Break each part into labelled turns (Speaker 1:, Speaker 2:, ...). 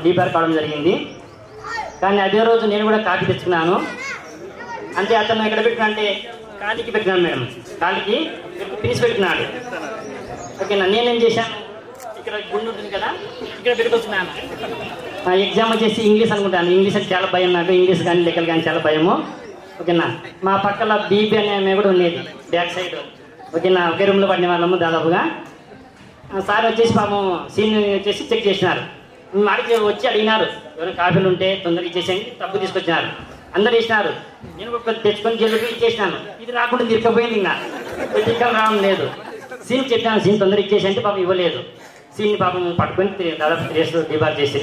Speaker 1: Debar కావడం జరిగింది. కానీ అదే రోజు నేను కూడా కాఫీ తెచ్చుకున్నాను. అంటే అతను ఎక్కడ పెట్టినా అంటే కాలికి పెట్టినాను మేడం, కాలికి పీస్ పెట్టినాడు. ఓకేనా, నేనేం చేశాను, ఇక్కడ గుండు ఉంటుంది కదా, ఇక్కడ పెట్టుకొచ్చున్నాను. ఎగ్జామ్ వచ్చేసి ఇంగ్లీష్ అనుకుంటాను. ఇంగ్లీష్ అంటే చాలా భయం నాకు, ఇంగ్లీష్ కానీ లెక్కలు కానీ చాలా భయము. ఓకేనా, మా పక్కల బీబీ అనే ఆమె కూడా ఉండేది బ్యాక్ సైడ్. ఓకేనా, ఒకే రూమ్లో పడిన వాళ్ళము దాదాపుగా. సార్ వచ్చేసి పాపం సీన్ వచ్చేసి చెక్ చేసినారు. మాడికి వచ్చి అడిగినారు ఎవరైనా కాఫీలు ఉంటే తొందరగా ఇచ్చేసేయండి, తప్పు తీసుకొచ్చినారు. అందరు ఇచ్చినారు, నేను ఒక తెచ్చుకొని జల్లుకి ఇచ్చేసినాను. ఇది రాకుండా తిరగపోయింది, ఇంకా ఇంకా రావడం లేదు. సీన్ చెప్పాను, సీన్ తొందరగా ఇచ్చేసి అంటే పాపం ఇవ్వలేదు. సీన్ పాపం పట్టుకొని దాదాపు 3 days డిబార్ చేసి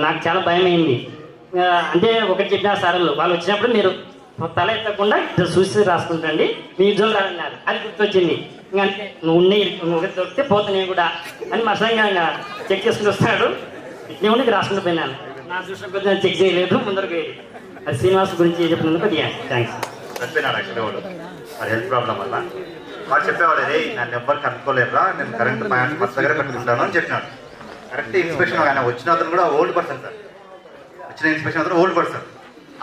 Speaker 1: నాకు చాలా భయం అయింది. అంటే ఒకటి చెప్పిన సార్లు వాళ్ళు వచ్చినప్పుడు మీరు తల ఎత్తకుండా చూసి రాసుకుంటండి, మీ ఉద్యోగం రాదన్నారు. అది గుర్తొచ్చింది. ఇంకా అంటే నువ్వు ఉన్నాయి ఒకటి దొరికితే పోతా నేను కూడా అని మసంగా చెక్ చేసుకుని వస్తాడు. ఇట్నే ఉండి రాసుకుంటూ పోయినాను. నా చూసిన కొద్దిగా చెక్ చేయలేదు, ముందరకు పోయి. అది శ్రీనివాస్ గురించి చెప్పినందుకు థ్యాంక్స్.
Speaker 2: చనిపోయినాడు యాక్చువల్లీ వాడు, అది హెల్త్ ప్రాబ్లం వల్ల. వాడు చెప్పేవాడు, అదే నన్ను ఎవ్వరు కనుక్కోలేరురా, నేను కరెంట్ పాయింట్ మన దగ్గర పెట్టుకుంటాను అని చెప్పినాడు. కరెక్ట్ ఇన్స్పెక్షన్ ఆయన వచ్చిన అతను కూడా ఓల్డ్ పర్సన్ సార్, వచ్చిన ఇన్స్పెక్షన్ అతను ఓల్డ్ పర్సన్.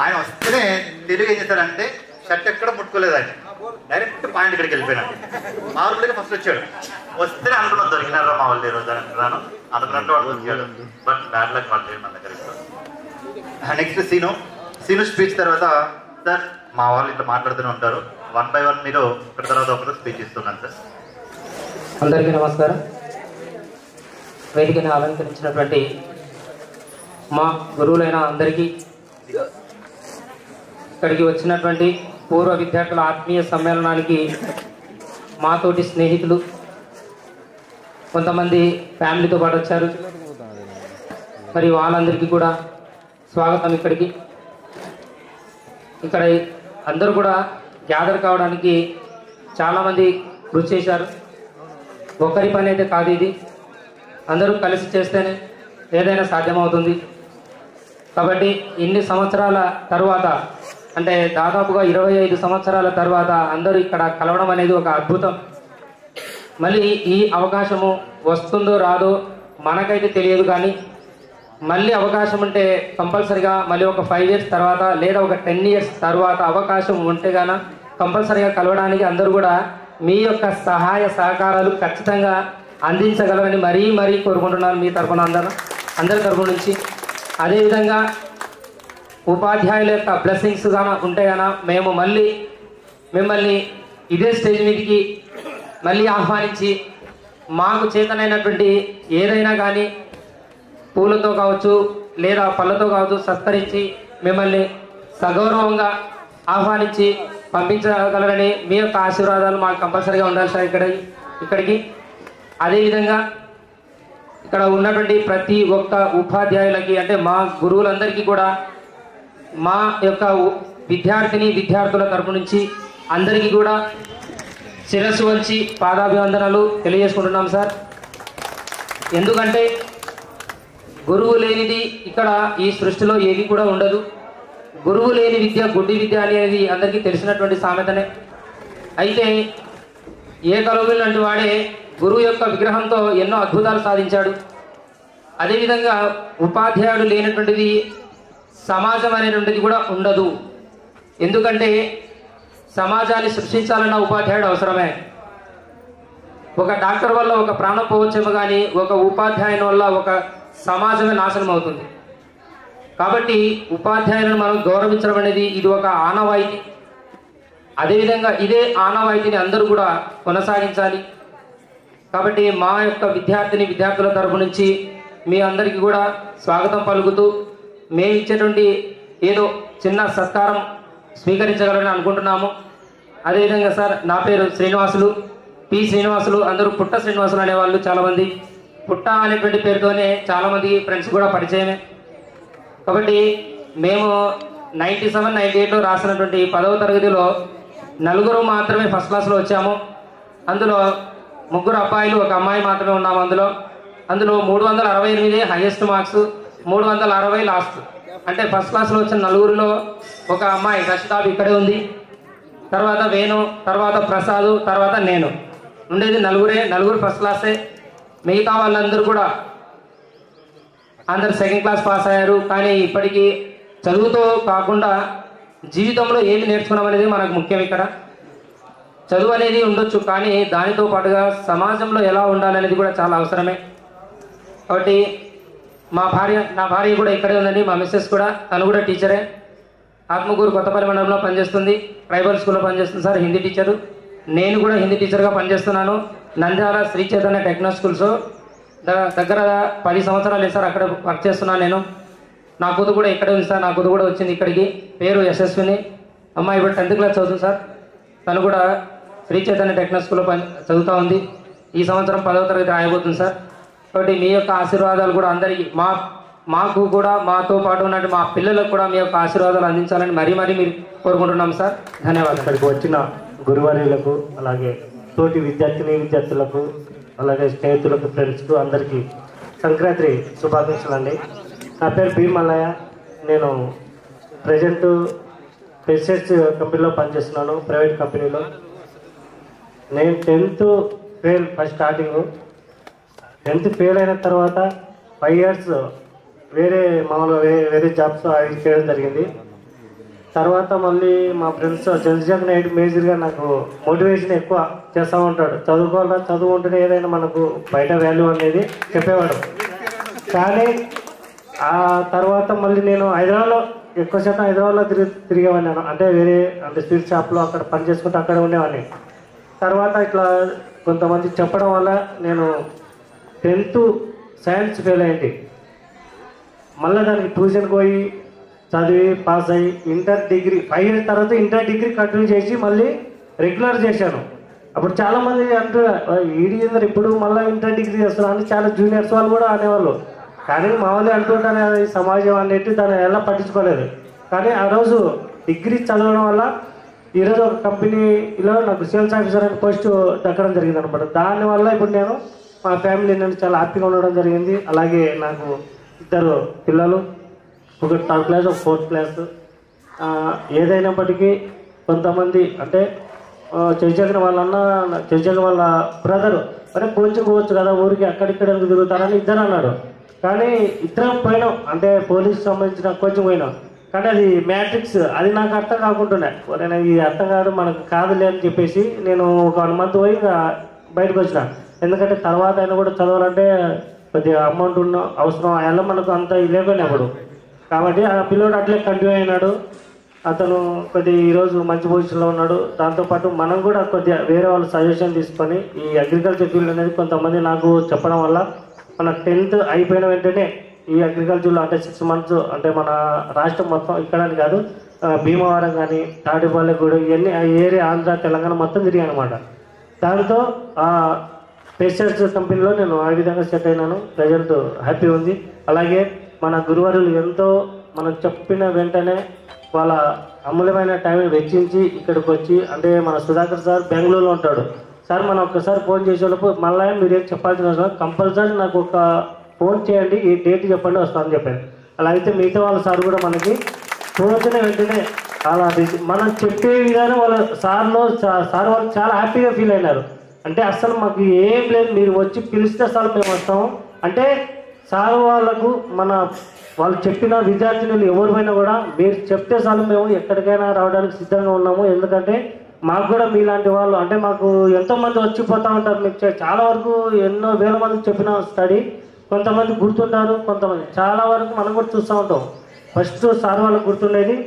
Speaker 2: ఆయన వస్తేనే తెలుగు ఏం చేస్తాడంటే షర్ట్ ఎక్కడ ముట్టుకోలేదు, ఆయన డైరెక్ట్ పాయింట్ ఇక్కడికి వెళ్ళిపోయినాడు. మా ఊళ్ళో ఫస్ట్ వచ్చాడు, వస్తేనే అనుకున్నాను దొరికినారా మా వాళ్ళు ఈరోజు అనుకున్నాను. అనుకున్నట్టు వాడు వచ్చాడు, బట్ బ్యాడ్ లక్ వాళ్ళు లేదు మన దగ్గర. నెక్స్ట్ సీను స్పీచ్ తర్వాత సార్ మా వాళ్ళు ఇట్లా మాట్లాడుతూనే ఉంటారు, 1 by 1 మీరు ఒకటి తర్వాత ఒకటి స్పీచ్ ఇస్తున్నాను సార్.
Speaker 3: అందరికీ నమస్కారం. వేదికను అలంకరించినటువంటి మా గురువులైన అందరికీ, ఇక్కడికి వచ్చినటువంటి పూర్వ విద్యార్థుల ఆత్మీయ సమ్మేళనానికి మాతోటి స్నేహితులు కొంతమంది ఫ్యామిలీతో పాటు వచ్చారు. మరి వాళ్ళందరికీ కూడా స్వాగతం. ఇక్కడ అందరూ కూడా గ్యాదర్ కావడానికి చాలామంది కృషి చేశారు. ఒకరి పని అయితే కాదు ఇది, అందరూ కలిసి చేస్తేనే ఏదైనా సాధ్యమవుతుంది. కాబట్టి ఇన్ని సంవత్సరాల తరువాత, అంటే దాదాపుగా 25 సంవత్సరాల తర్వాత అందరూ ఇక్కడ కలవడం అనేది ఒక అద్భుతం. మళ్ళీ ఈ అవకాశము వస్తుందో రాదో మనకైతే తెలియదు, కానీ మళ్ళీ అవకాశం ఉంటే కంపల్సరిగా మళ్ళీ ఒక 5 years తర్వాత లేదా ఒక 10 years తర్వాత అవకాశం ఉంటే గాన కంపల్సరిగా కలవడానికి అందరూ కూడా మీ యొక్క సహాయ సహకారాలు ఖచ్చితంగా అందించగలరని మరీ కోరుకుంటున్నాను మీ తరఫున, అందరి తరఫు నుంచి. అదేవిధంగా ఉపాధ్యాయుల యొక్క బ్లెస్సింగ్స్ గాన ఉంటే గాన మేము మళ్ళీ మిమ్మల్ని ఇదే స్టేజ్ మీదకి మళ్ళీ ఆహ్వానించి మాకు చేతనైనటువంటి ఏదైనా కానీ పూలతో కావచ్చు లేదా పళ్ళతో కావచ్చు సత్కరించి మిమ్మల్ని సగౌరవంగా ఆహ్వానించి పంపించగలరని మీ యొక్క ఆశీర్వాదాలు మాకు కంపల్సరీగా ఉండాలి సార్ ఇక్కడికి. అదేవిధంగా ఇక్కడ ఉన్నటువంటి ప్రతి ఒక్క ఉపాధ్యాయులకి, అంటే మా గురువులందరికీ కూడా మా యొక్క విద్యార్థుల తరపు నుంచి అందరికీ కూడా శిరస్సు వంచి పాదాభివందనాలు తెలియజేసుకుంటున్నాం సార్. ఎందుకంటే గురువు లేనిది ఇక్కడ ఈ సృష్టిలో ఏది కూడా ఉండదు. గురువు లేని విద్య గుడ్డి విద్య అనేది అందరికీ తెలిసినటువంటి సామెతనే. అయితే ఏకలవ్యుడు లాంటి వాడే గురువు యొక్క విగ్రహంతో ఎన్నో అద్భుతాలు సాధించాడు. అదేవిధంగా ఉపాధ్యాయుడు లేనటువంటిది సమాజం అనేటువంటిది కూడా ఉండదు. ఎందుకంటే సమాజాన్ని సృష్టించాలన్న ఉపాధ్యాయుడు అవసరమే. ఒక డాక్టర్ వల్ల ఒక ప్రాణం పోవచ్చేమో కానీ ఒక ఉపాధ్యాయుని వల్ల ఒక సమాజమే నాశనం అవుతుంది. కాబట్టి ఉపాధ్యాయులను మనం గౌరవించడం అనేది ఇది ఒక ఆనవాయితీ. అదేవిధంగా ఇదే ఆనవాయితీని అందరూ కూడా కొనసాగించాలి. కాబట్టి మా యొక్క విద్యార్థుల తరపు నుంచి మీ అందరికీ కూడా స్వాగతం పలుకుతూ మేము ఇచ్చేటువంటి ఏదో చిన్న సత్కారం స్వీకరించగలని అనుకుంటున్నాము. అదేవిధంగా సార్, నా పేరు శ్రీనివాసులు, అందరూ పుట్ట శ్రీనివాసులు అనేవాళ్ళు చాలామంది. పుట్ట అనేటువంటి పేరుతోనే చాలామంది ఫ్రెండ్స్ కూడా పరిచయమే. కాబట్టి మేము 97, 98లో రాసినటువంటి 10వ తరగతిలో 4 మాత్రమే ఫస్ట్ క్లాస్లో వచ్చాము. అందులో 3 అబ్బాయిలు 1 అమ్మాయి మాత్రమే ఉన్నాము. అందులో 368 హైయెస్ట్ మార్క్స్, 360 లాస్ట్. అంటే ఫస్ట్ క్లాస్లో వచ్చిన 4లో 1 అమ్మాయి రషితాబ్ ఇక్కడే ఉంది, తర్వాత వేణు, తర్వాత ప్రసాద్, తర్వాత నేను. ఉండేది 4 ఫస్ట్ క్లాసే. మిగతా వాళ్ళందరూ కూడా అందరు సెకండ్ క్లాస్ పాస్ అయ్యారు. కానీ ఇప్పటికీ చదువుతో కాకుండా జీవితంలో ఏమి నేర్చుకున్నాం అనేది మనకు ముఖ్యం. ఇక్కడ చదువు అనేది ఉండొచ్చు, కానీ దానితో పాటుగా సమాజంలో ఎలా ఉండాలనేది కూడా చాలా అవసరమే. కాబట్టి నా భార్య కూడా ఇక్కడే ఉందండి. మా మిస్సెస్ కూడా, తను కూడా టీచరే. ఆత్మకూరు కొత్తపల్లి మండలంలో పనిచేస్తుంది, ట్రైబల్ స్కూల్లో పనిచేస్తుంది సార్, హిందీ టీచరు. నేను కూడా హిందీ టీచర్గా పనిచేస్తున్నాను. నంద్యాల శ్రీ చైతన్య టెక్నో స్కూల్స్ దగ్గర 10 సంవత్సరాలు సార్ అక్కడ వర్క్ చేస్తున్నాను నేను. నా కూతురు కూడా ఇక్కడే ఉంది సార్. నా కూతురు కూడా వచ్చింది ఇక్కడికి, పేరు యశస్విని. అమ్మాయి ఇప్పుడు 10th క్లాస్ చదువుతుంది సార్. తను కూడా శ్రీ చైతన్య టెక్నో స్కూల్లో చదువుతూ ఉంది. ఈ సంవత్సరం 10వ తరగతి రాయబోతుంది సార్. కాబట్టి మీ యొక్క ఆశీర్వాదాలు కూడా అందరికీ, మాకు కూడా, మాతో పాటు ఉన్నట్టు మా పిల్లలకు కూడా మీ యొక్క ఆశీర్వాదాలు అందించాలని మరీ మీరు కోరుకుంటున్నాం సార్. ధన్యవాదాలు.
Speaker 4: ఇక్కడికి వచ్చిన గురువర్యులకు, అలాగే తోటి విద్యార్థులకు, అలాగే స్నేహితులకు, ఫ్రెండ్స్కు అందరికీ సంక్రాంతి శుభాకాంక్షలు అండి. నా పేరు బి మల్లయ్య. నేను ప్రజెంట్ పెస్టిసైడ్స్ కంపెనీలో పనిచేస్తున్నాను, ప్రైవేట్ కంపెనీలో. నేను 10th fail first starting. 10th fail అయిన తర్వాత 5 years మామూలుగా వేరే జాబ్స్ అవి చేయడం జరిగింది. తర్వాత మళ్ళీ మా ఫ్రెండ్స్ చంద్రశేఖర్ నాయుడు మేజర్గా నాకు మోటివేషన్ ఎక్కువ చేస్తూ ఉంటాడు. చదువుకోవాలా, చదువుకుంటేనే ఏదైనా మనకు బయట వాల్యూ అనేది చెప్పేవాడు. కానీ ఆ తర్వాత మళ్ళీ నేను హైదరాబాద్లో ఎక్కువ శాతం హైదరాబాద్లో తిరిగేవాడిని. అంటే స్వీట్ షాప్లో అక్కడ పని చేసుకుంటూ అక్కడ ఉండేవాడిని. తర్వాత ఇట్లా కొంతమంది చెప్పడం వల్ల నేను 10th సైన్స్ ఫెయిల్ అయింది. మళ్ళీ దానికి ట్యూషన్కి పోయి చదివి పాస్ అయ్యి ఇంటర్ డిగ్రీ 5 years తర్వాత ఇంటర్ డిగ్రీ కంటిన్యూ చేసి మళ్ళీ రెగ్యులర్ చేశాను. అప్పుడు చాలామంది అంటున్నారు, ఈడీ ఇప్పుడు మళ్ళీ ఇంటర్ డిగ్రీ చేస్తున్నా అని చాలా జూనియర్స్ వాళ్ళు కూడా అనేవాళ్ళు. కానీ మా వాళ్ళు అంటుంటానే సమాజం అనేది దాన్ని ఎలా పట్టించుకోలేదు. కానీ ఆ రోజు డిగ్రీ చదవడం వల్ల ఈరోజు ఒక కంపెనీలో నాకు సేల్స్ ఆఫీసర్ అనే పోస్ట్ దక్కడం జరిగింది అనమాట. దానివల్ల ఇప్పుడు నేను మా ఫ్యామిలీ నేను చాలా హ్యాపీగా ఉండడం జరిగింది. అలాగే నాకు 2 పిల్లలు, ఒకటి 3rd class, ఒక 4th class. ఏదైనప్పటికీ కొంతమంది అంటే చంద్రశేఖర్ వాళ్ళ బ్రదరు అంటే కోచింగ్ పోవచ్చు కదా ఊరికి, అక్కడిక్కడ తిరుగుతారని ఇద్దరు అన్నాడు. కానీ ఇద్దరం పోయినాం, అంటే పోలీస్ సంబంధించిన కోచింగ్ పోయినాం. కానీ అది మ్యాట్రిక్స్, అది నాకు అర్థం కాకుంటున్నాయి. ఇది అర్థం కాదు మనకు కాదులే అని చెప్పేసి నేను ఒక 1 month పోయి బయటకు వచ్చిన. ఎందుకంటే తర్వాత అయినా కూడా చదవాలంటే కొద్దిగా అమౌంట్ ఉన్న అవసరం, అలా మనకు అంత లేకపోయినప్పుడు. కాబట్టి ఆ పిల్లోడు అట్లే కంటిన్యూ అయినాడు. అతను కొద్దిగా ఈరోజు మంచి పొజిషన్లో ఉన్నాడు. దాంతోపాటు మనం కూడా కొద్దిగా వేరే వాళ్ళ సజెషన్ తీసుకొని ఈ అగ్రికల్చర్ ఫీల్డ్ అనేది కొంతమంది నాకు చెప్పడం వల్ల మన 10th అయిపోయిన వెంటనే ఈ అగ్రికల్చర్లో అంటే 6 months అంటే మన రాష్ట్రం మొత్తం ఇక్కడ కాదు, భీమవరం కానీ తాడేపల్లిగూడ ఇవన్నీ ఆ ఏరియా ఆంధ్ర తెలంగాణ మొత్తం తిరిగాను అనమాట. దాంతో పెస్టిసైడ్స్ కంపెనీలో నేను ఆ విధంగా సెట్ అయినాను. ప్రజెంట్ హ్యాపీ ఉంది. అలాగే మన గురువారులు ఎంతో మనం చెప్పిన వెంటనే వాళ్ళ అమూల్యమైన టైం వెచ్చించి ఇక్కడికి వచ్చి, అంటే మన సుధాకర్ సార్ బెంగళూరులో ఉంటాడు. సార్ మనం ఒక్కసారి ఫోన్ చేసేటప్పుడు మళ్ళీ మీరేం చెప్పాల్సిన అవసరం, కంపల్సరీ నాకు ఒక ఫోన్ చేయండి, ఈ డేట్ చెప్పండి వస్తానని చెప్పాను. అలా అయితే మిగతా వాళ్ళ సార్ కూడా మనకి రోజున వెంటనే అలా మనం చెప్పే విధానం వాళ్ళ సార్ వాళ్ళు చాలా హ్యాపీగా ఫీల్ అయినారు. అంటే అసలు మాకు ఏం లేదు, మీరు వచ్చి పిలిస్తే సార్ మేము వస్తాము అంటే సార్ వాళ్ళకు వాళ్ళు చెప్పిన విద్యార్థులు ఎవరిపైనా కూడా మీరు చెప్తే చాలు మేము ఎక్కడికైనా రావడానికి సిద్ధంగా ఉన్నాము. ఎందుకంటే మాకు కూడా మీలాంటి వాళ్ళు అంటే మాకు ఎంతోమంది వచ్చిపోతూ ఉంటారు. మీకు చాలా వరకు ఎన్నో వేల మందికి చెప్పిన స్టడీ, కొంతమంది గుర్తుంటారు, కొంతమంది చాలా వరకు మనం కూడా చూస్తూ ఉంటాం. ఫస్ట్ సార్ వాళ్ళకి గుర్తుండేది,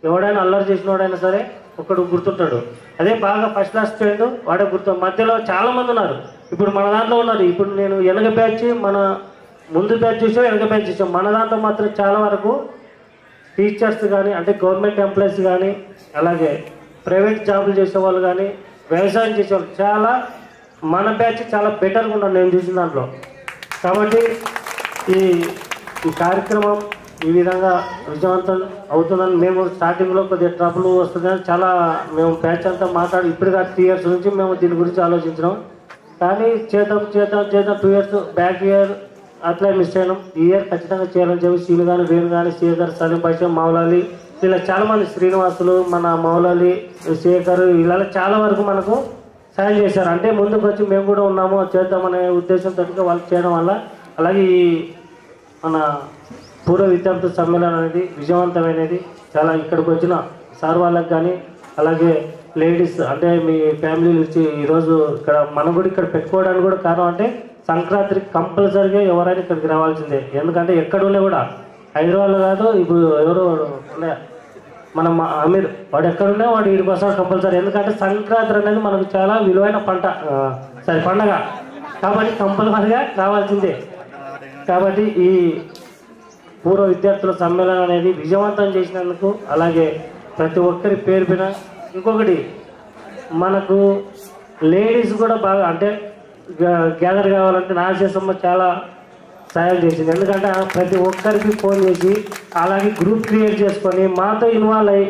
Speaker 4: ఎవడైనా అల్లరి చేసినోడైనా సరే ఒకడు గుర్తుంటాడు. అదే బాగా ఫస్ట్ క్లాస్ స్టూడెంట్ వాడే గుర్తు. మధ్యలో చాలామంది ఉన్నారు, ఇప్పుడు మన దాంట్లో ఉన్నారు. ఇప్పుడు నేను వెనక బ్యాచ్, మన ముందు బ్యాచ్ చూసాం, వెనక బ్యాచ్ చూసాం. మన దాంట్లో మాత్రం చాలా వరకు టీచర్స్ కానీ అంటే గవర్నమెంట్ ఎంప్లాయీస్ కానీ అలాగే ప్రైవేట్ జాబులు చేసేవాళ్ళు కానీ వ్యవసాయం చేసేవాళ్ళు చాలా మన బ్యాచ్ చాలా బెటర్గా ఉన్నారు నేను చూసిన దాంట్లో. కాబట్టి ఈ కార్యక్రమం ఈ విధంగా విజయవంతం అవుతుందని మేము స్టార్టింగ్లో కొద్దిగా ట్రబుల్ వస్తుందని చాలా మేము బ్యాచ్ అంతా మాట్లాడి ఇప్పుడు 3 years నుంచి మేము దీని గురించి ఆలోచించినాం. కానీ చేద్దాం 2 years బ్యాక్ ఇయర్ అట్లా మిస్ అయినాం. ఈ ఇయర్ ఖచ్చితంగా చేయాలని చెప్పి సీలు కానీ వేణు కానీ శ్రీధర్ సలీం భాష మౌలాలి ఇలా చాలామంది శ్రీనివాసులు మన మౌలాలి శేఖర్ ఇలా చాలా వరకు మనకు సాయం చేశారు. అంటే ముందుకు వచ్చి మేము కూడా ఉన్నాము చేద్దామనే ఉద్దేశంతో వాళ్ళు చేయడం వల్ల అలాగే మన పూర్వ విద్యార్థుల సమ్మేళనం అనేది విజయవంతమైనది. చాలా ఇక్కడికి వచ్చిన సార్ వాళ్ళకి కానీ అలాగే లేడీస్ అంటే మీ ఫ్యామిలీలు ఇచ్చి ఈరోజు ఇక్కడ మనం కూడా ఇక్కడ పెట్టుకోవడానికి కూడా కారణం అంటే సంక్రాంతికి కంపల్సరీగా ఎవరైనా ఇక్కడికి రావాల్సిందే. ఎందుకంటే ఎక్కడున్నా కూడా హైదరాబాద్లో కాదు, ఇప్పుడు ఎవరు మన అమీర్ వాడు ఎక్కడున్నా వాడు వీడికి వస్తాడు కంపల్సరీ. ఎందుకంటే సంక్రాంతి అనేది మనకు చాలా విలువైన పండగ కాబట్టి కంపల్సరీగా రావాల్సిందే. కాబట్టి ఈ పూర్వ విద్యార్థుల సమ్మేళనం అనేది విజయవంతం చేసినందుకు అలాగే ప్రతి ఒక్కరి పేరు పైన ఇంకొకటి మనకు లేడీస్ కూడా బాగా అంటే గ్యాదర్ కావాలంటే నాగేశమ్మ చాలా సాయం చేసింది. ఎందుకంటే ప్రతి ఒక్కరికి ఫోన్ చేసి అలాగే గ్రూప్ క్రియేట్ చేసుకొని మాతో ఇన్వాల్వ్ అయ్యి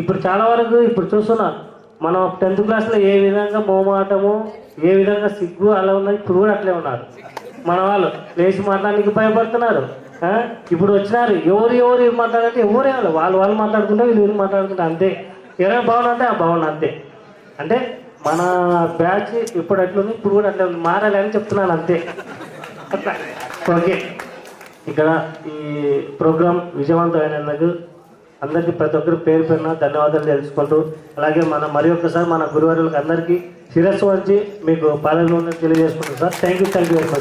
Speaker 4: ఇప్పుడు చాలా వరకు ఇప్పుడు చూస్తున్నా మనం 10th క్లాస్లో ఏ విధంగా మోమాటము ఏ విధంగా సిగ్గు అలా ఉన్నది ఇప్పుడు కూడా అట్లే ఉన్నారు. మన వాళ్ళు లేచి మాట్లాడడానికి భయపడుతున్నారు. ఇప్పుడు వచ్చినారు ఎవరు మాట్లాడంటే ఎవరే వాళ్ళు మాట్లాడుకుంటే వీళ్ళు మాట్లాడుకుంటే అంతే. ఎవరైనా బాగుందంటే ఆ బాగుంది అంతే. అంటే మన బ్యాచ్ ఇప్పుడు అట్లుంది ఇప్పుడు కూడా అట్లా ఉంది, మారాలి అని చెప్తున్నాను అంతే. ఓకే, ఇక్కడ ఈ ప్రోగ్రాం విజయవంతమైనందుకు అందరికీ ప్రతి ఒక్కరి పేరు పేరున ధన్యవాదాలు తెలుసుకుంటూ అలాగే మరి ఒక్కసారి మన గురువారులకు అందరికీ శిరస్సు వంచి మీకు పాలన తెలియజేసుకుంటాం sir. Thank you very much.